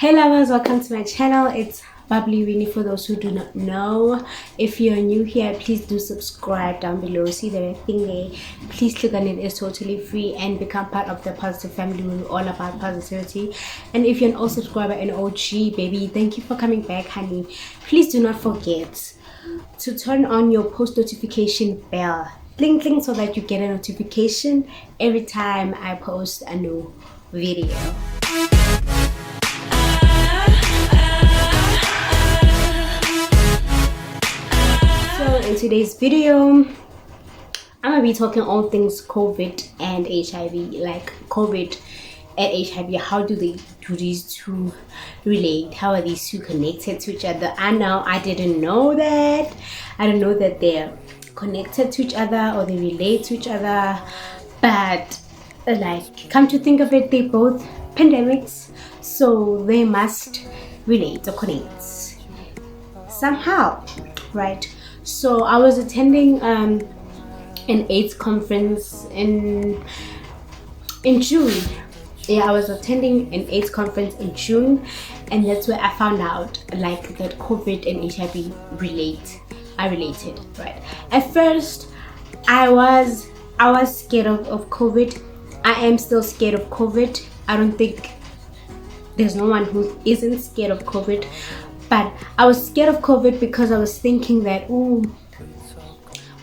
Hey lovers, welcome to my channel. It's Bubbly Winnie for those who do not know. If you're new here, please do subscribe down below. See the red thing there? Please click on it. It's totally free and become part of the positive family. We're all about positivity. And if you're an old subscriber and OG baby, thank you for coming back, honey. Please do not forget to turn on your post notification bell. Bling bling, so that you get a notification every time I post a new video. So in today's video, I'm gonna be talking all things COVID and HIV, like COVID and HIV. How do these two relate? How are these two connected to each other? I didn't know that. I don't know that they're connected to each other or they relate to each other, but like, come to think of it, they both pandemics, so they must relate or connect somehow, right? So I was attending an AIDS conference in June. Yeah, I was attending an AIDS conference in June, and that's where I found out like that COVID and HIV relate. I related, right? At first, I was scared of COVID. I am still scared of COVID. I don't think there's no one who isn't scared of COVID. But I was scared of COVID because I was thinking that,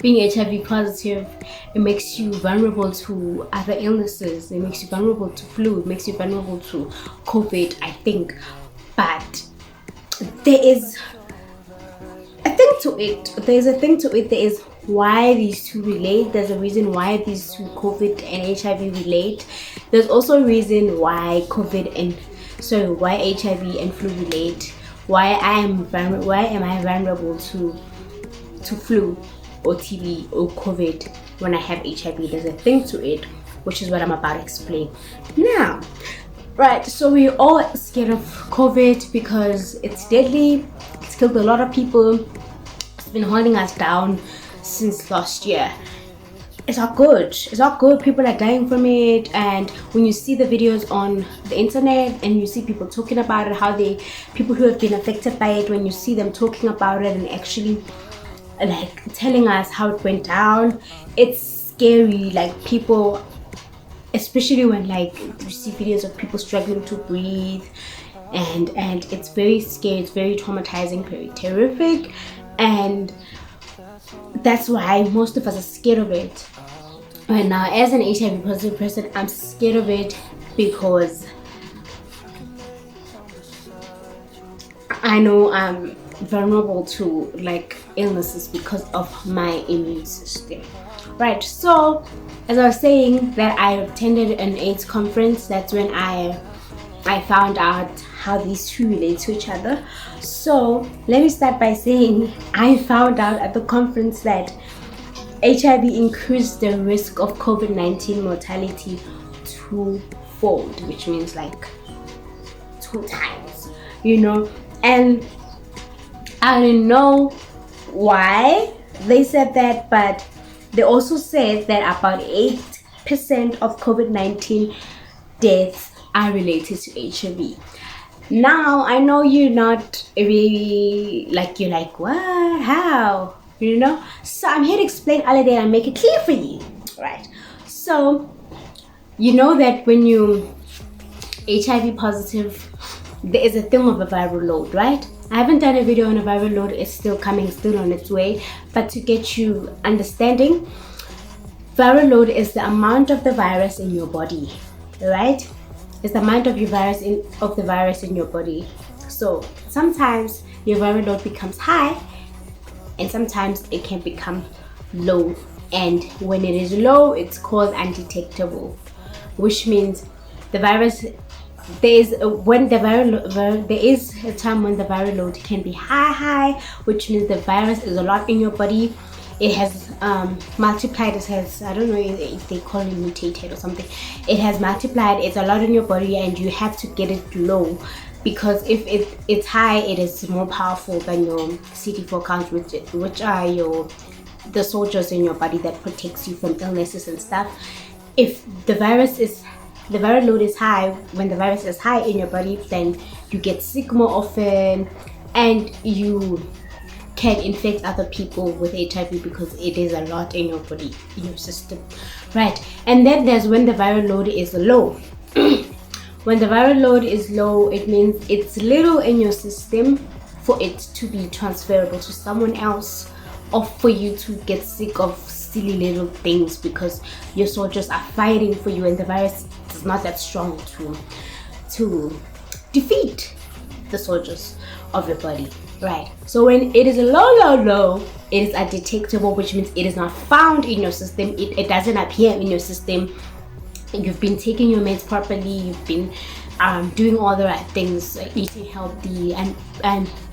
being HIV positive, it makes you vulnerable to other illnesses. It makes you vulnerable to flu. It makes you vulnerable to COVID, I think. But there is a thing to it. There's a thing to it. There is why these two relate. There's a reason why these two, COVID and HIV, relate. There's also a reason why why HIV and flu relate. Why am I vulnerable to flu or TB or COVID when I have HIV? There's a thing to it, which is what I'm about to explain now. Right, so we're all scared of COVID because it's deadly. It's killed a lot of people. It's been holding us down since last year. It's not good. It's not good. People are dying from it, and when you see the videos on the internet and you see people talking about it, people who have been affected by it, when you see them talking about it and actually like telling us how it went down, it's scary. Like, people, especially when like you see videos of people struggling to breathe, and it's very scary. It's very traumatizing, very terrific, and that's why most of us are scared of it. Right now, as an HIV positive person, I'm scared of it because I know I'm vulnerable to like illnesses because of my immune system. Right, so as I was saying, that I attended an AIDS conference. That's when I found out how these two relate to each other. So let me start by saying I found out at the conference that HIV increased the risk of COVID-19 mortality twofold, which means like 2 times, and I don't know why they said that, but they also said that about 8% of COVID-19 deaths are related to HIV. Now, I know you're not really like, you're like, what? How? So I'm here to explain all of that and make it clear for you, right? So, you know that when you HIV positive, there is a thing of a viral load, right? I haven't done a video on a viral load. It's still coming, still on its way. But to get you understanding, viral load is the amount of the virus in your body, right? It's the amount of the virus in your body. So sometimes your viral load becomes high, and sometimes it can become low. And when it is low, it's called undetectable, which means the virus. There is a time when the viral load can be high, which means the virus is a lot in your body. It has multiplied. It has, I don't know if they call it mutated or something. It has multiplied. It's a lot in your body, and you have to get it low, because if it's high, it is more powerful than your CD4 counts, which are the soldiers in your body that protects you from illnesses and stuff. If the virus is the viral load is high, when the virus is high in your body, then you get sick more often, and you can infect other people with HIV because it is a lot in your body, in your system, right? And then there's when the viral load is low. When the viral load is low, it means it's little in your system for it to be transferable to someone else, or for you to get sick of silly little things because your soldiers are fighting for you and the virus is not that strong to defeat the soldiers of your body, right? So when it is low, it is undetectable, which means it is not found in your system. It doesn't appear in your system. You've been taking your meds properly, you've been doing all the right things, eating healthy and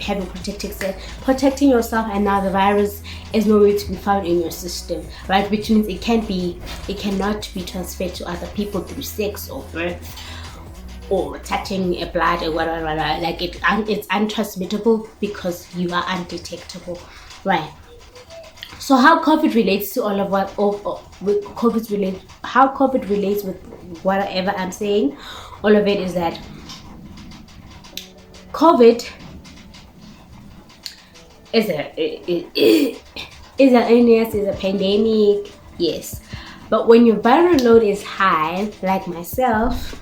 having protecting yourself, and now the virus is nowhere to be found in your system, right? Which means it cannot be transferred to other people through sex or birth or touching a blood or whatever. Like it's untransmittable because you are undetectable, right? So how COVID relates to all of what how COVID relates with whatever I'm saying, all of it is that COVID is an illness, is a pandemic, yes. But when your viral load is high, like myself,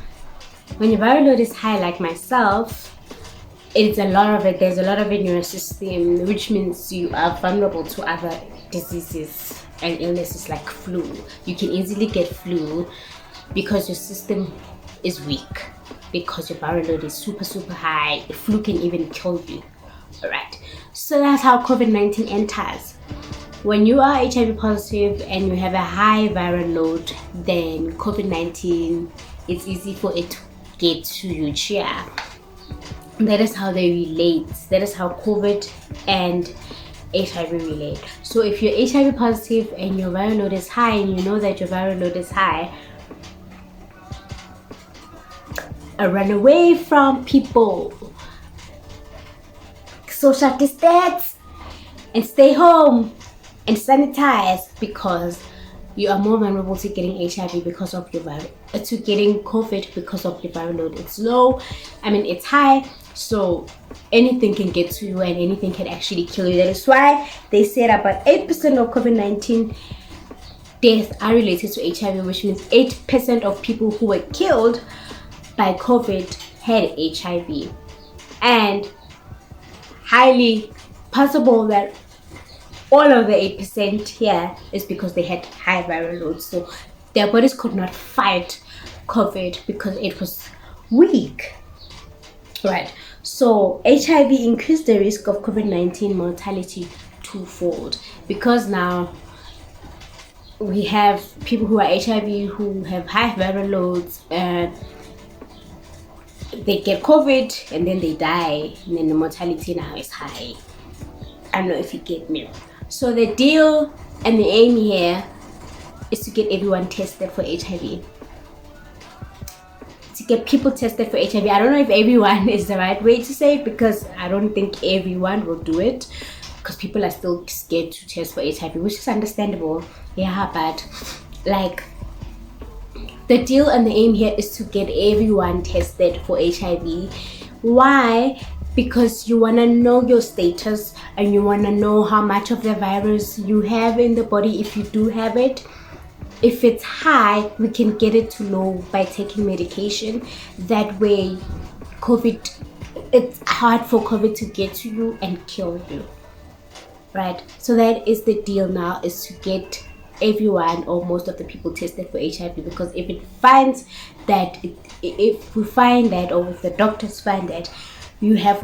it's a lot of it. There's a lot of it in your system, which means you are vulnerable to other diseases and illnesses like flu. You can easily get flu because your system is weak, because your viral load is super high. The flu can even kill you. All right. So that's how COVID-19 enters. When you are HIV positive and you have a high viral load, then COVID-19, it's easy for it to get to you. Yeah. That is how they relate. That is how COVID and HIV relate. So if you're HIV positive and your viral load is high, and you know that your viral load is high, run away from people, social distance, and stay home and sanitize, because you are more vulnerable to getting HIV because of your to getting COVID because of your viral load. It's low, it's high, so anything can get to you and anything can actually kill you. That is why they said about 8% of COVID-19 deaths are related to HIV, which means 8% of people who were killed by COVID had HIV, and highly possible that all of the 8% here is because they had high viral loads, so their bodies could not fight COVID because it was weak, right? So HIV increased the risk of COVID-19 mortality twofold, because now we have people who are HIV who have high viral loads, they get COVID and then they die, and then the mortality now is high. I don't know if you get me. So the deal and the aim here is to get everyone tested for HIV. To get people tested for HIV. I don't know if everyone is the right way to say it, because I don't think everyone will do it, because people are still scared to test for HIV, which is understandable. Yeah, but like, the deal and the aim here is to get everyone tested for HIV. Why? Because you want to know your status, and you want to know how much of the virus you have in the body if you do have it. If it's high, we can get it to low by taking medication. That way, it's hard for COVID to get to you and kill you, right? So that is the deal now, is to get everyone or most of the people tested for HIV, because if we find that, or if the doctors find that you have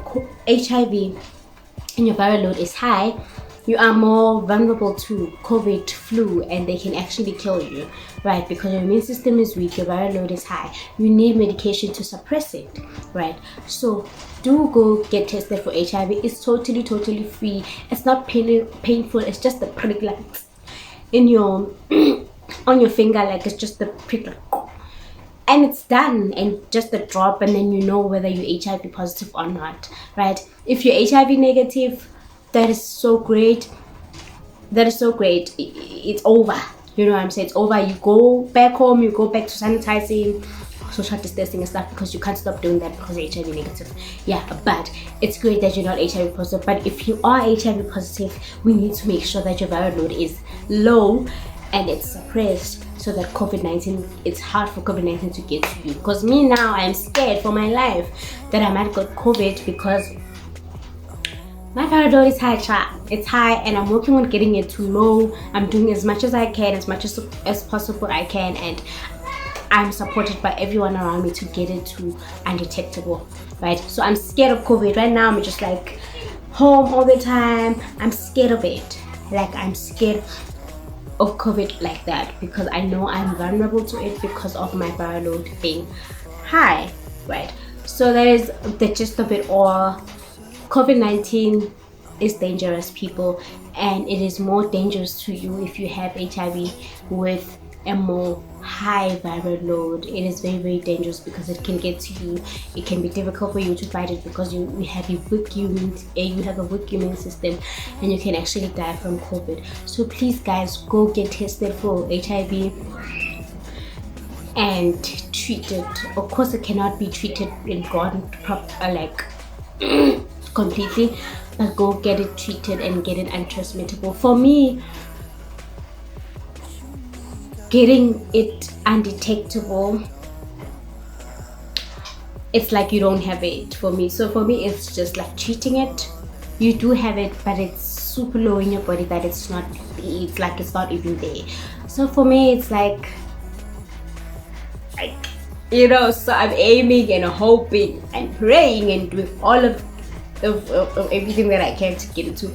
HIV and your viral load is high, you are more vulnerable to COVID, flu, and they can actually kill you, right? Because your immune system is weak, your viral load is high. You need medication to suppress it, right? So do go get tested for HIV. It's totally free. It's not painful. It's just the prick, like in your on your finger, like it's just the prick, like, and it's done, and just a drop, and then you know whether you're HIV positive or not, right? If you're HIV negative, that is so great. It's over. You know what I'm saying? It's over. You go back home, you go back to sanitizing, social distancing and stuff, because you can't stop doing that because you're HIV negative. Yeah, but it's great that you're not HIV positive. But if you are HIV positive, we need to make sure that your viral load is low and it's suppressed, so that COVID-19, it's hard for COVID-19 to get to you. Because me now, I'm scared for my life that I might get COVID, because my viral load is high, it's high, and I'm working on getting it to low. I'm doing as much as I can, as much as possible I can, and I'm supported by everyone around me to get it to undetectable, right? So I'm scared of COVID right now. I'm just like home all the time. I'm scared of it. Like, I'm scared of COVID like that, because I know I'm vulnerable to it because of my viral load being high, right? So that is the gist of it all. COVID-19 is dangerous, people, and it is more dangerous to you if you have HIV with a more high viral load. It is very, very dangerous because it can get to you. It can be difficult for you to fight it because you have a weak immune system, and you can actually die from COVID. So please, guys, go get tested for HIV and treat it. Of course, it cannot be treated and gone like completely, but go get it treated and get it untransmittable. For me, getting it undetectable, it's like you don't have it for me. So for me, it's just like treating it. You do have it, but it's super low in your body that it's not not even there. So for me, it's like so I'm aiming and hoping and praying and doing all of everything that I can to get it to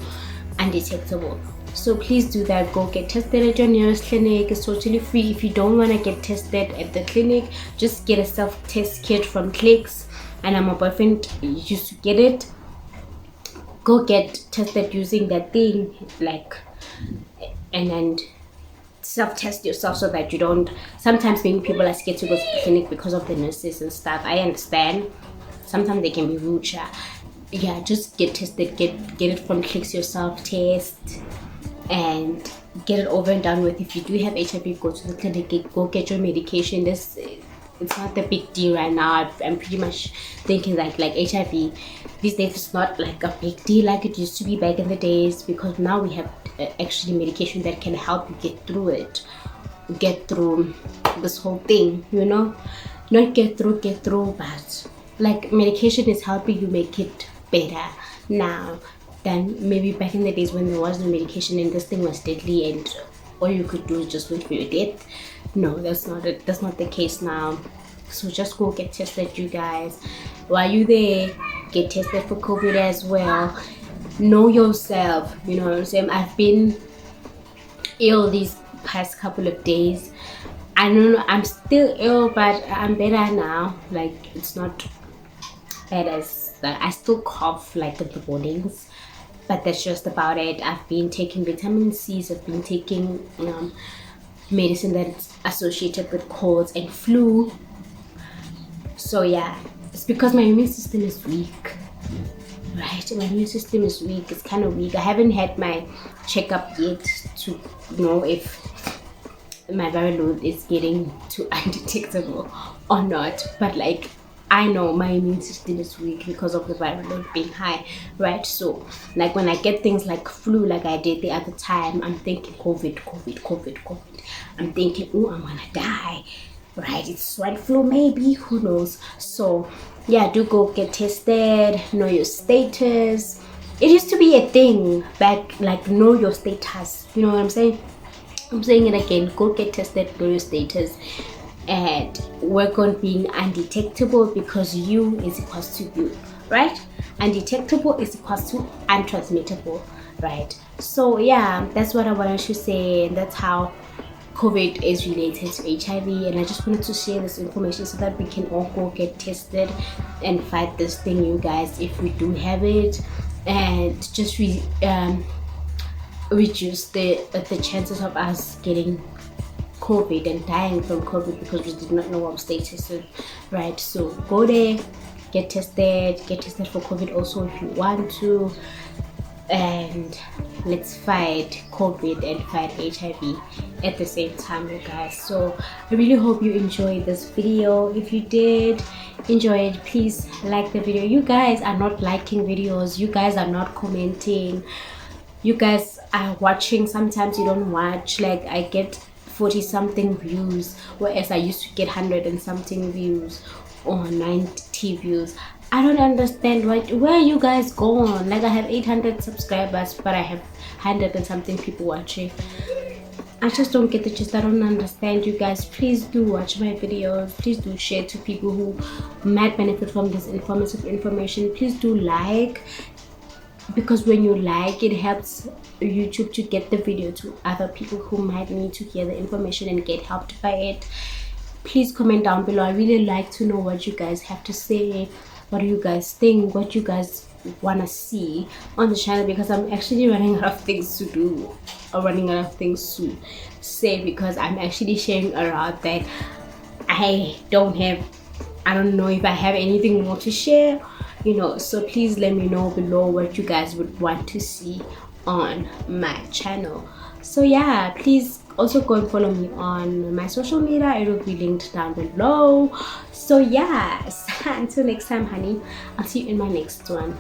undetectable. So please do that. Go get tested at your nearest clinic. It's totally free. If you don't want to get tested at the clinic, just get a self-test kit from Clicks. And my boyfriend used to get it. Go get tested using that thing, and then self-test yourself, so that you don't. Sometimes many people are scared to go to the clinic because of the nurses and stuff. I understand. Sometimes they can be rude. Yeah, just get tested. Get it from Clicks yourself. Test and get it over and done with. If you do have HIV, go to the clinic. Go get your medication. It's not the big deal right now. I'm pretty much thinking that like HIV these days is not like a big deal like it used to be back in the days, because now we have actually medication that can help you get through this whole thing, not get through, but like medication is helping you make it better now than maybe back in the days when there was no medication and this thing was deadly and all you could do is just wait for your death. No, that's not the case now. So just go get tested, you guys. While you're there, get tested for COVID as well. Know yourself, you know what I'm saying? I've been ill these past couple of days. I don't know, I'm still ill, but I'm better now. Like, it's not bad as I still cough like in the mornings, but that's just about it. I've been taking vitamin C's. I've been taking medicine that's associated with colds and flu. So yeah, it's because my immune system is weak, right? My immune system is weak. It's kind of weak. I haven't had my checkup yet to know if my viral load is getting to undetectable or not, but like I know my immune system is weak because of the viral load being high, right? So like when I get things like flu, like I did the other time, I'm thinking COVID. I'm thinking, oh, I'm gonna die, right? It's swine flu, maybe, who knows? So yeah, do go get tested, know your status. It used to be a thing back, like know your status, you know what I'm saying? I'm saying it again, go get tested, know your status, and work on being undetectable, because you is equals to you, right? Undetectable is equals to untransmittable, right? So yeah, that's what I wanted to say, and that's how COVID is related to HIV. And I just wanted to share this information so that we can all go get tested and fight this thing, you guys, if we do have it, and just reduce the chances of us getting COVID and dying from COVID because we did not know our status, right? So go there, get tested for COVID also if you want to, and let's fight COVID and fight HIV at the same time, you guys. So I really hope you enjoyed this video. If you did enjoy it, please like the video. You guys are not liking videos, you guys are not commenting, you guys are watching, sometimes you don't watch. Like, I get 40 something views, whereas I used to get 100 and something views or 90 views. I don't understand where you guys go on. Like, I have 800 subscribers, but I have 100 and something people watching. I just don't get the gist. I don't understand, you guys. Please do watch my videos. Please do share to people who might benefit from this informative information. Please do like, because when you like, it helps YouTube to get the video to other people who might need to hear the information and get helped by it. Please comment down below. I really like to know what you guys have to say. What do you guys think? What you guys want to see on the channel, because I'm actually running out of things to do, or running out of things to say, because I'm actually sharing around that I don't know if I have anything more to share, you know. So please let me know below what you guys would want to see on my channel. So yeah, please also go and follow me on my social media. It will be linked down below. So yes, until next time, honey, I'll see you in my next one.